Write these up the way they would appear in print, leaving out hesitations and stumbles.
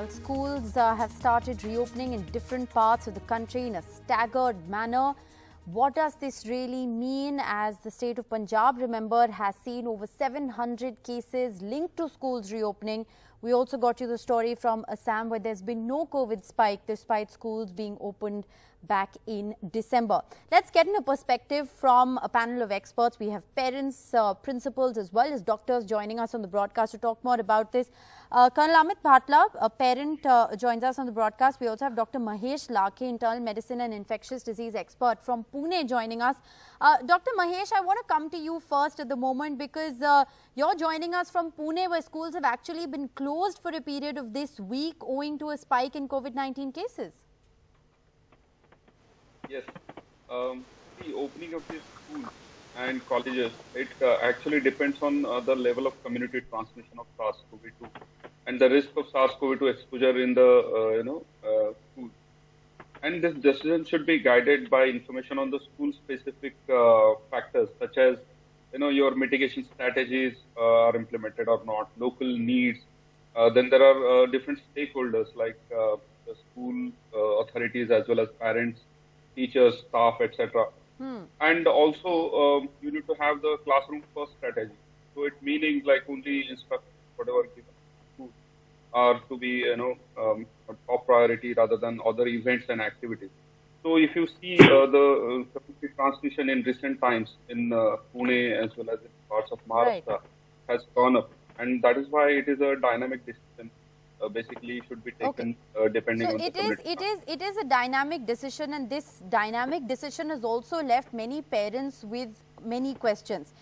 Well, schools have started reopening in different parts of the country in a staggered manner. What does this really mean, as the state of Punjab, remember, has seen over 700 cases linked to schools reopening? We also got you the story from Assam, where there's been no COVID spike despite schools being opened back in December. Let's get in a perspective from a panel of experts. We have parents, principals, as well as doctors joining us on the broadcast to talk more about this. Colonel Amit Bhatla, a parent, joins us on the broadcast. We also have Dr. Mahesh Lakhe, internal medicine and infectious disease expert from Pune, joining us. Dr. Mahesh, I want to come to you first at the moment, because you're joining us from Pune, where schools have actually been closed for a period of this week owing to a spike in COVID-19 cases. Yes, the opening of these schools and colleges, it actually depends on the level of community transmission of SARS-CoV-2 and the risk of SARS-CoV-2 exposure in the schools. And this decision should be guided by information on the school-specific factors, such as your mitigation strategies are implemented or not, local needs. Then there are different stakeholders like the school authorities as well as parents, teachers, staff, etc. And also you need to have the classroom first strategy. So it meaning like only instructions, whatever given school, are to be a top priority rather than other events and activities. So if you see the community transmission in recent times in Pune as well as in parts of Maharashtra has gone up, and that is why it is a dynamic decision. Basically should be taken depending on the community. It is a dynamic decision, and this dynamic decision has also left many parents with many questions.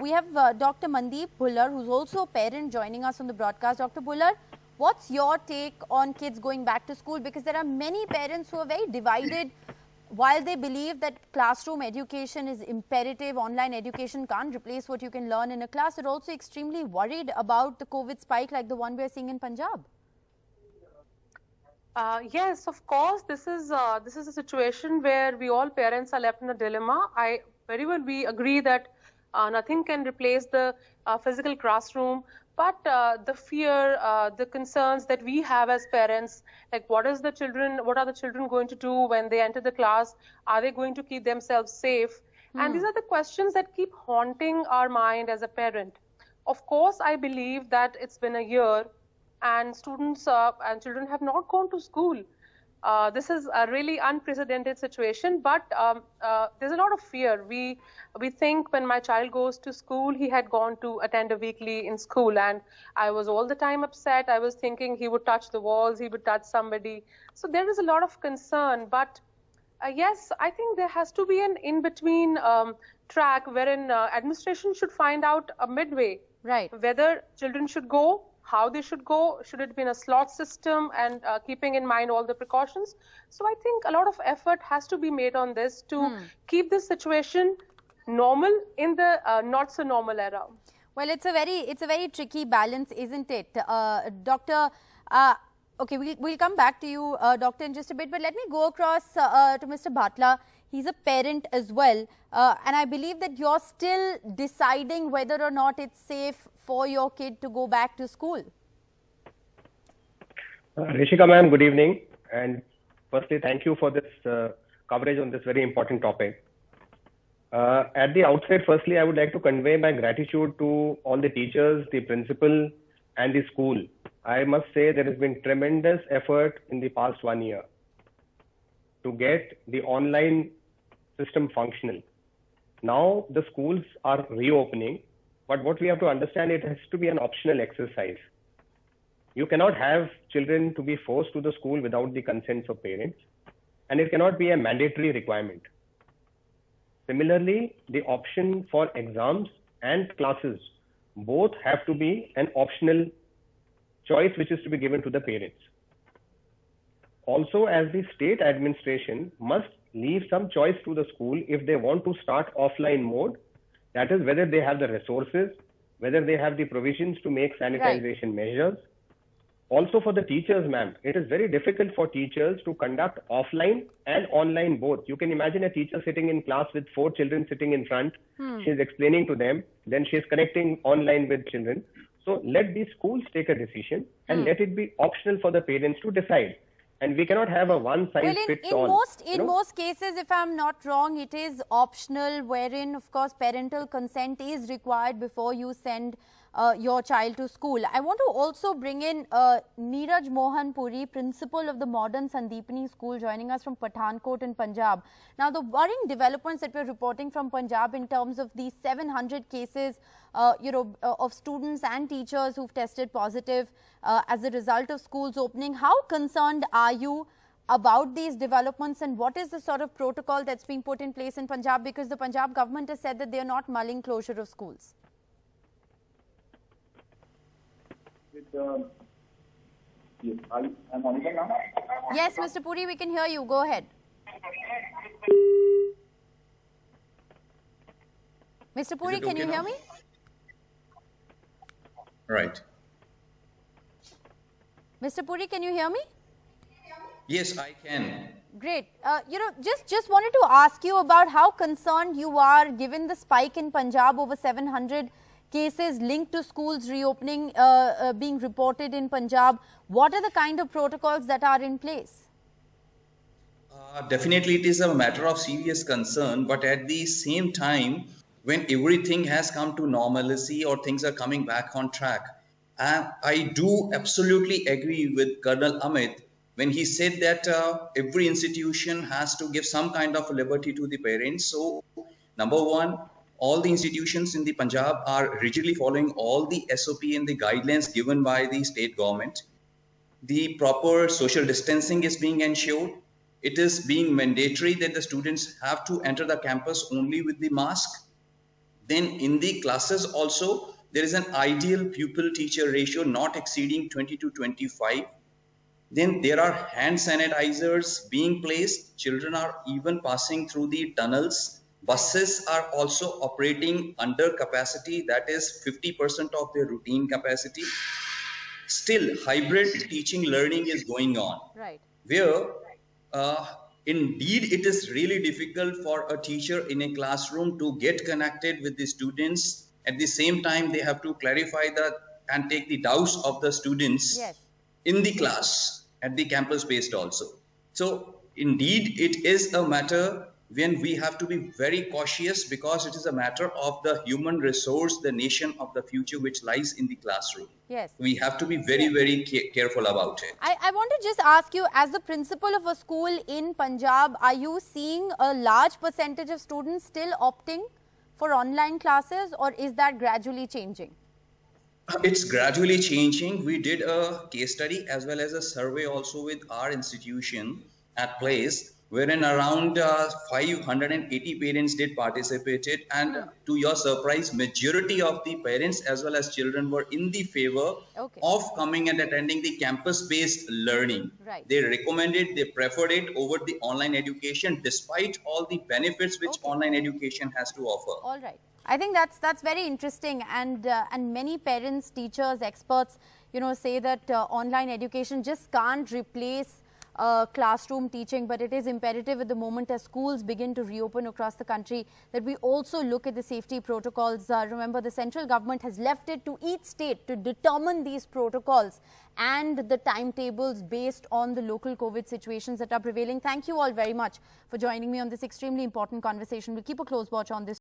We have Dr. Mandeep Bhullar, who's also a parent, joining us on the broadcast. Dr. Bhullar, what's your take on kids going back to school? Because there are many parents who are very divided. While they believe that classroom education is imperative, online education can't replace what you can learn in a class, they're also extremely worried about the COVID spike like the one we're seeing in Punjab. Yes, of course. This is a situation where we all parents are left in a dilemma. We agree that nothing can replace the physical classroom. But the fear, the concerns that we have as parents, like what are the children going to do when they enter the class? Are they going to keep themselves safe? And these are the questions that keep haunting our mind as a parent. Of course, I believe that it's been a year and students and children have not gone to school. This is a really unprecedented situation, but there's a lot of fear. We think when my child goes to school, he had gone to attend a weekly in school, and I was all the time upset. I was thinking he would touch the walls, he would touch somebody. So there is a lot of concern, but yes, I think there has to be an in-between track wherein administration should find out a midway, whether children should go, how they should go, should it be in a slot system, and keeping in mind all the precautions. So I think a lot of effort has to be made on this to keep this situation normal in the not so normal era. Well, it's a very tricky balance, isn't it, Doctor? Okay, we'll come back to you, Doctor, in just a bit, but let me go across to Mr. Bhatla. He's a parent as well, and I believe that you're still deciding whether or not it's safe for your kid to go back to school. Rishika ma'am, good evening, and firstly thank you for this coverage on this very important topic. At the outset, firstly I would like to convey my gratitude to all the teachers, the principal and the school. I must say there has been tremendous effort in the past 1 year to get the online system functional. Now the schools are reopening, but what we have to understand, it has to be an optional exercise. You cannot have children to be forced to the school without the consent of parents, and it cannot be a mandatory requirement. Similarly, the option for exams and classes both have to be an optional choice which is to be given to the parents. Also, as the state administration must leave some choice to the school if they want to start offline mode, that is whether they have the resources, whether they have the provisions to make sanitization measures. Also for the teachers, ma'am, it is very difficult for teachers to conduct offline and online both. You can imagine a teacher sitting in class with 4 children sitting in front. She's explaining to them, then she's connecting online with children. So let the schools take a decision and let it be optional for the parents to decide. And we cannot have a one-size-fits-all. In most cases, if I'm not wrong, it is optional, wherein, of course, parental consent is required before you send your child to school. I want to also bring in Neeraj Mohan Puri, principal of the Modern Sandeepani School, joining us from Pathankot in Punjab. Now, the worrying developments that we're reporting from Punjab in terms of these 700 cases, of students and teachers who've tested positive as a result of schools opening. How concerned are you about these developments, and what is the sort of protocol that's being put in place in Punjab? Because the Punjab government has said that they are not mulling closure of schools. Yes, I am audible now. Yes, Mr. Puri, we can hear you. Go ahead. Mr. Puri, can you hear me? Right. Mr. Puri, can you hear me? Yes, I can. Great. Just wanted to ask you about how concerned you are given the spike in Punjab, over 700 cases linked to schools reopening being reported in Punjab. What are the kind of protocols that are in place? Definitely, it is a matter of serious concern, but at the same time, when everything has come to normalcy or things are coming back on track, I do absolutely agree with Colonel Amit when he said that every institution has to give some kind of liberty to the parents. So, number one, all the institutions in the Punjab are rigidly following all the SOP and the guidelines given by the state government. The proper social distancing is being ensured. It is being mandatory that the students have to enter the campus only with the mask. Then in the classes also, there is an ideal pupil-teacher ratio not exceeding 20 to 25. Then there are hand sanitizers being placed. Children are even passing through the tunnels. Buses are also operating under capacity, that is 50% of their routine capacity. Still, hybrid teaching learning is going on. Right. Where indeed it is really difficult for a teacher in a classroom to get connected with the students. At the same time, they have to clarify that and take the doubts of the students in the class at the campus based also. So indeed it is a matter when we have to be very cautious, because it is a matter of the human resource, the nation of the future, which lies in the classroom. Yes. We have to be very, very careful about it. I want to just ask you, as the principal of a school in Punjab, are you seeing a large percentage of students still opting for online classes, or is that gradually changing? It's gradually changing. We did a case study as well as a survey also with our institution at place, wherein around 580 parents did participated, and to your surprise, majority of the parents as well as children were in the favor of coming and attending the campus-based learning. Right. They recommended, they preferred it over the online education, despite all the benefits which online education has to offer. All right. I think that's very interesting, and many parents, teachers, experts, say that online education just can't replace classroom teaching, but it is imperative at the moment as schools begin to reopen across the country that we also look at the safety protocols. Remember, the central government has left it to each state to determine these protocols and the timetables based on the local COVID situations that are prevailing. Thank you all very much for joining me on this extremely important conversation. We'll keep a close watch on this.